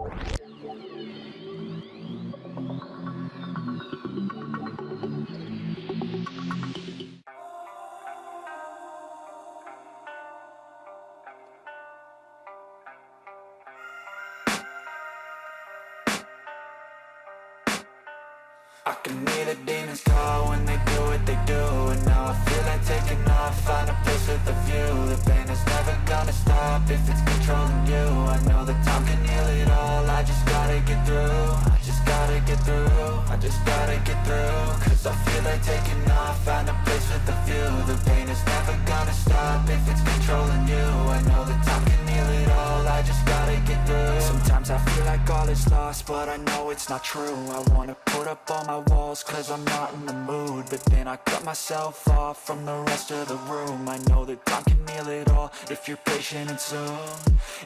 I can hear the demons call when they do what they do. And now I feel like taking off, find a place with a view. The pain is never gonna stop if it's controlling you. I know that time can heal it all, I just gotta get through. I just gotta get through, I just gotta get through. Cause I feel like taking off, find a place with a view. The pain is never gonna stop if it's controlling you. I know that time can heal it all, I just gotta get through. Sometimes I feel like all is lost, but I know it's not true. I wanna put up all my walls cause I'm not in the mood, but then I cut myself off from the rest of the room. I know that time can heal it all if you're patient and soon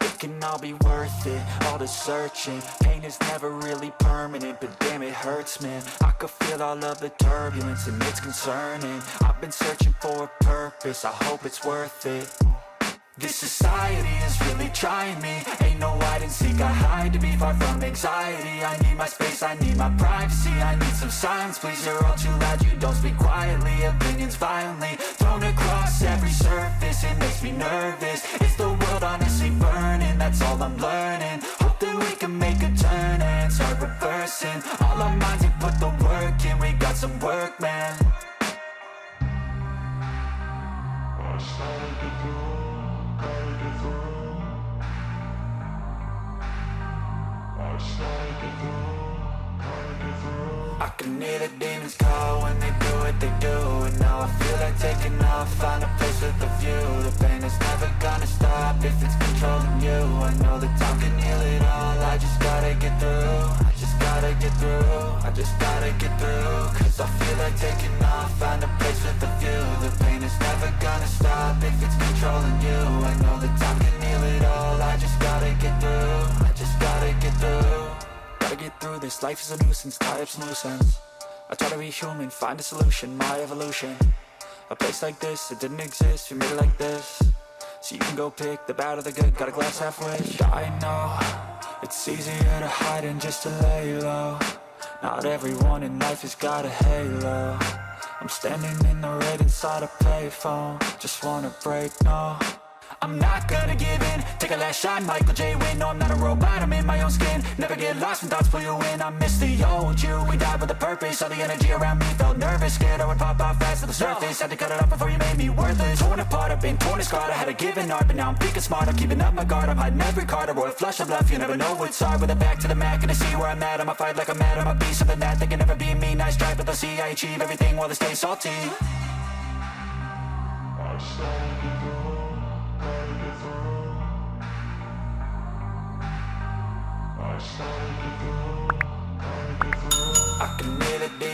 it can all be worth it, all the searching. Pain is never really permanent, but damn it hurts, man. I could feel all of the turbulence and it's concerning. I've been searching for a purpose, I hope it's worth it. This society is really trying me. Ain't no hide and seek, I hide to be far from anxiety. I need my space, I need my privacy. I need some silence, please, you're all too loud. You don't speak quietly, opinions violently thrown across every surface. It makes me nervous, is the world honestly burning? That's all I'm learning. Hope that we can make a turn and start reversing all our minds and put the work in. We got some work, man. I can hear the demons call when they do what they do. And now I feel like taking off, find a place with a view. The pain is never gonna stop if it's controlling you. I know that time can heal it all, I just gotta get through. I just gotta get through, I just gotta get through. Cause I feel like taking off, find a place with a view. The pain is never gonna stop if it's controlling you. I know that time can heal it all, I just gotta get through. I just gotta get through. Gotta get through this, life is a nuisance, tie up some loose ends. I try to be human, find a solution, my evolution. A place like this, it didn't exist, we made it like this. So you can go pick the bad or the good, got a glass half wish. I know, it's easier to hide than just to lay low. Not everyone in life has got a halo. I'm standing in the red inside a payphone, just wanna break, no. I'm not gonna give in, take a last shot, Michael J. Win. No, I'm not a robot, I'm in my own skin. Never get lost when thoughts pull you in. I miss the old you, we died with a purpose. All the energy around me felt nervous, scared I would pop out fast to the surface. Had to cut it off before you made me worthless. Torn apart, I've been torn and scarred. I had a given art, but now I'm thinking smart. I'm keeping up my guard, I'm hiding every card. A royal flush of bluff, you never know what's hard. With a back to the mat, gonna see where I'm at. I'ma fight like I'm mad, I'ma be something that they can never be me. Nice try, but they'll see I achieve everything while they stay salty. I can hear the demons.